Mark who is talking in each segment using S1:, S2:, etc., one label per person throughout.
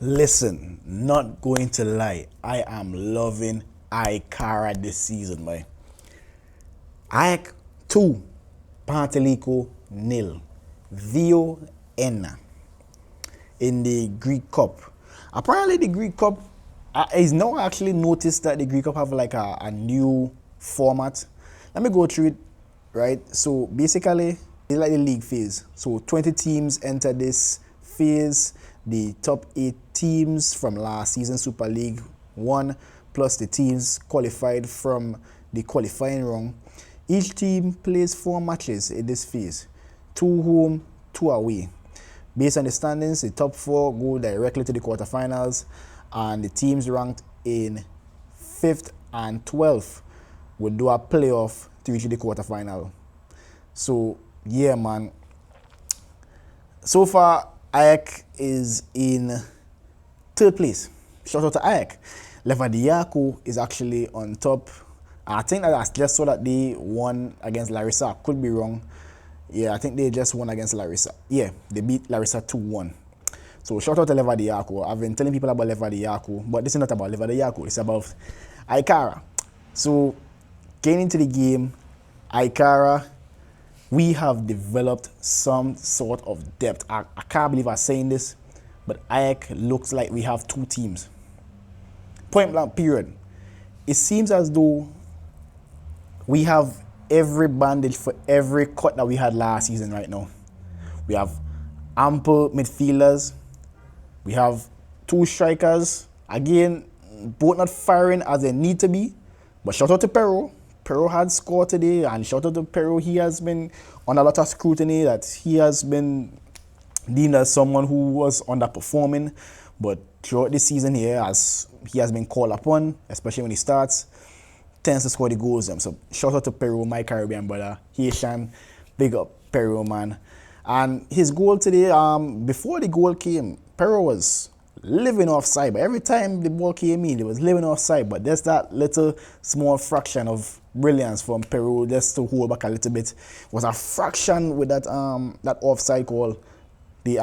S1: Listen, not going to lie, I am loving AEK this season, man. AEK 2, Panetolikos 0. Vio Enna in the Greek Cup. Apparently, the Greek Cup is now actually noticed that the Greek Cup have like a new format. Let me go through it, right? So basically, it's like the league phase. So 20 teams enter this phase. The top 8 teams from last season Super League 1 plus the teams qualified from the qualifying round. Each team plays 4 matches in this phase, 2 home, 2 away. Based on the standings, the top 4 go directly to the quarterfinals, and the teams ranked in 5th and 12th will do a playoff to reach the quarterfinal. So yeah, man. So far, AEK is in 3rd place. Shout out to AEK. Levadiako is actually on top. I think that I just saw that they won against Larissa. I could be wrong. Yeah, I think they just won against Larissa. Yeah, they beat Larissa 2-1. So shout out to Levadiako. I've been telling people about Levadiako, but this is not about Levadiako. It's about AEK. So getting into the game, AEK, we have developed some sort of depth. I can't believe I'm saying this, but AEK looks like we have 2 teams. Point blank period. It seems as though we have every bandage for every cut that we had last season right now. We have ample midfielders. We have 2 strikers. Again, both not firing as they need to be. But shout out to Pero. Pero had scored today, and shout out to Pero. He has been on a lot of scrutiny that he has been deemed as someone who was underperforming. But throughout this season here, as he has been called upon, especially when he starts, tends to score the goals. So shout out to Pero, my Caribbean brother, Haitian, big up Pero, man. And his goal today, before the goal came, Pero was living offside. But every time the ball came in, he was living offside. But there's that little small fraction of brilliance from Pero, just to hold back a little bit. It was a fraction with that that offside call. It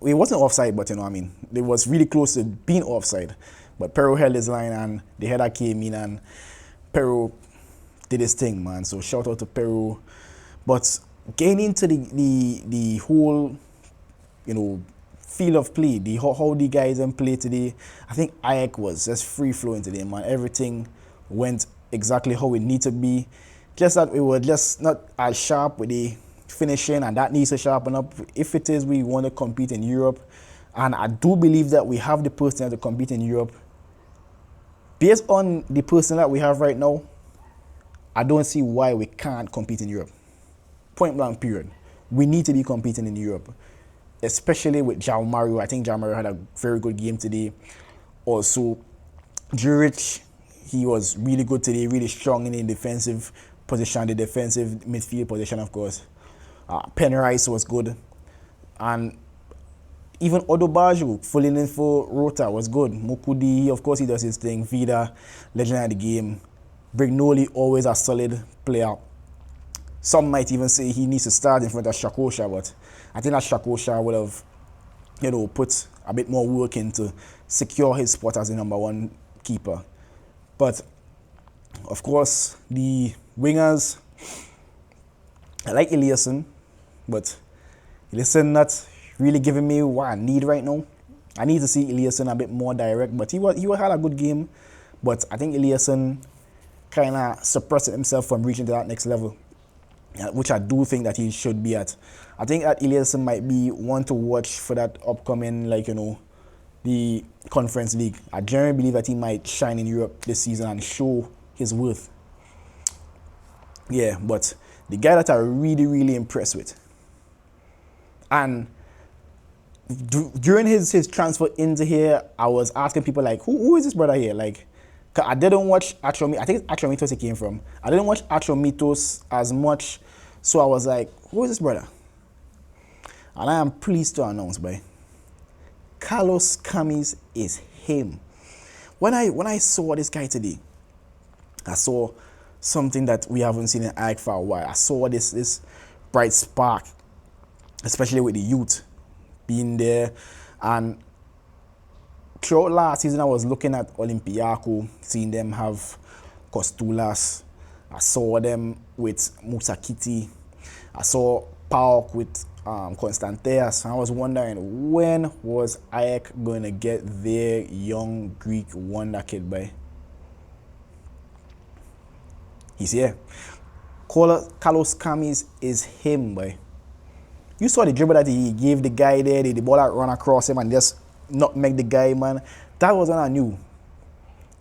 S1: wasn't offside, but you know what I mean. It was really close to being offside. But Pero held his line, and the header came in, and Pero did his thing, man. So shout out to Pero. But getting into the whole, field of play, how the guys play today, I think AEK was just free flowing today, man. Everything went exactly how it needed to be. Just that we were just not as sharp with the finishing, and that needs to sharpen up. If it is we want to compete in Europe, and I do believe that we have the personnel to compete in Europe. Based on the personnel that we have right now, I don't see why we can't compete in Europe. Point blank period. We need to be competing in Europe, especially with João Mario. I think João Mario had a very good game today. Also, Juric, he was really good today, really strong in the defensive position, the defensive midfield position, of course. Penrice was good. And even Odobajo, filling in for Rota, was good. Mukudi, of course, he does his thing. Vida, legend of the game. Brignoli, always a solid player. Some might even say he needs to start in front of Shakosha, but I think that Shakosha would have, put a bit more work in to secure his spot as the number 1 keeper. But, of course, the wingers, I like Eliasson, but Eliasson not really giving me what I need right now. I need to see Eliasson a bit more direct, but he had a good game. But I think Eliasson kind of suppressed himself from reaching to that next level, which I do think that he should be at. I think that Eliasson might be one to watch for that upcoming, the Conference League. I generally believe that he might shine in Europe this season and show his worth. Yeah, but the guy that I really, really impressed with, and during his transfer into here, I was asking people who is this brother here? Cause I didn't watch Atromitos. I think it's Atromitos he came from. I didn't watch Atromitos as much, so I was like, who is this brother? And I am pleased to announce, Carlos Camis is him. When I saw this guy today, I saw something that we haven't seen in AEK for a while. I saw this bright spark, especially with the youth being there. And throughout last season, I was looking at Olympiacos, seeing them have Kostulas. I saw them with Musakiti. I saw PAOK with Constanteas. And I was wondering, when was AEK going to get their young Greek wonder kid by? He's here. Carlos Kamis is him, boy. You saw the dribble that he gave the guy there, the ball that run across him and just not make the guy, man. That was when I knew.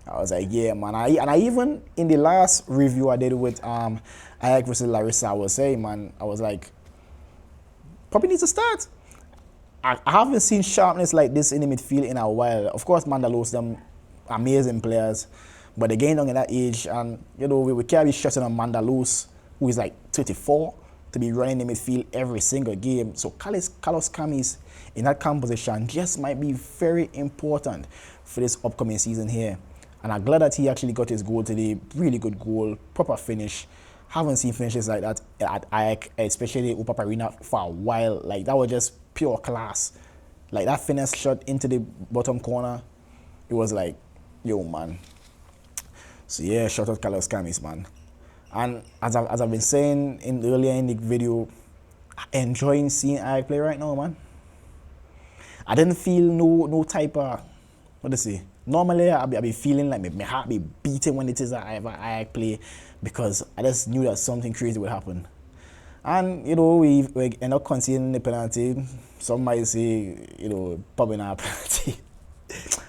S1: I was like, yeah, man. And I even, in the last review I did with AEK versus Larissa, I was saying, man, I was like, probably needs to start. I haven't seen sharpness like this in the midfield in a while. Of course, Mandalos, them amazing players, but they're getting down in that age, and you know we can't be stressing on Mandalos, who is like 34, to be running the midfield every single game. So Carlos Kamis in that composition just might be very important for this upcoming season here. And I'm glad that he actually got his goal today. Really good goal, proper finish. Haven't seen finishes like that at AEK, especially Upapa Arena, for a while. Like, that was just pure class. Like, that finesse shot into the bottom corner, it was like, yo, man. So yeah, shout out Carlos Kamis, man. And as I've been saying earlier in the video, I'm enjoying seeing AEK play right now, man. I didn't feel no type of, what to say. Normally, I be feeling like my heart be beating when it is that I play, because I just knew that something crazy would happen. And, you know, we end up conceding the penalty. Some might say, you know, popping our penalty.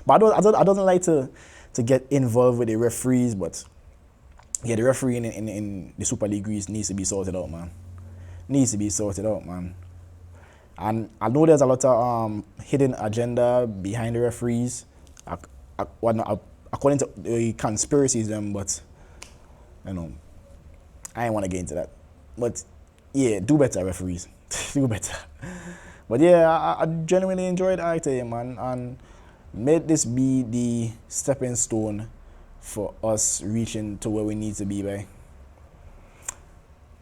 S1: But I don't like to get involved with the referees, but yeah, the referee in the Super League Greece needs to be sorted out, man. Needs to be sorted out, man. And I know there's a lot of hidden agenda behind the referees, according to the conspiracies, but you know, I ain't want to get into that. But yeah, do better, referees. Do better. But yeah, I genuinely enjoyed AEK today, man, and made this be the stepping stone for us reaching to where we need to be, by.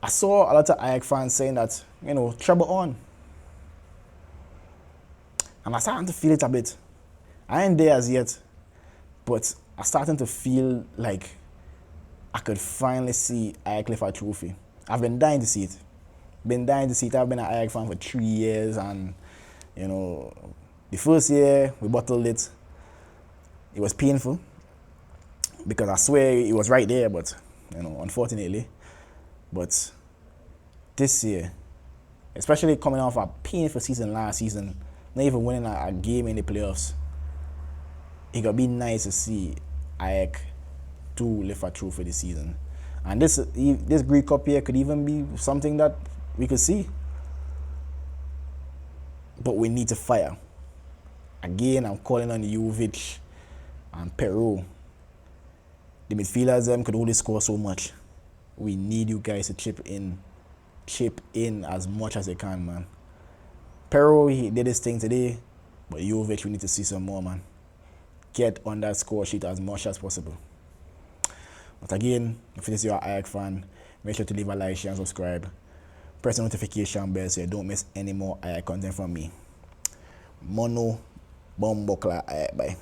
S1: I saw a lot of AEK fans saying that, you know, trouble on. And I'm starting to feel it a bit. I ain't there as yet, but I'm starting to feel like I could finally see AEK lift a trophy. I've been dying to see it. I've been an AEK fan for 3 years, and you know, the first year we bottled it. It was painful because I swear it was right there, but you know, unfortunately. But this year, especially coming off a painful season last season, not even winning a game in the playoffs, it could be nice to see AEK to lift a trophy this season. And this Greek Cup here could even be something that we could see. But we need to fire. Again, I'm calling on Jovic and Peru. The midfielders could only score so much. We need you guys to chip in as much as they can, man. Peru, he did his thing today, but Jovic, we need to see some more, man. Get on that score sheet as much as possible. But again, if this is your AEK fan, make sure to leave a like, share, and subscribe. Press the notification bell so you don't miss any more AEK content from me. Mono Bombokla AEK, bye.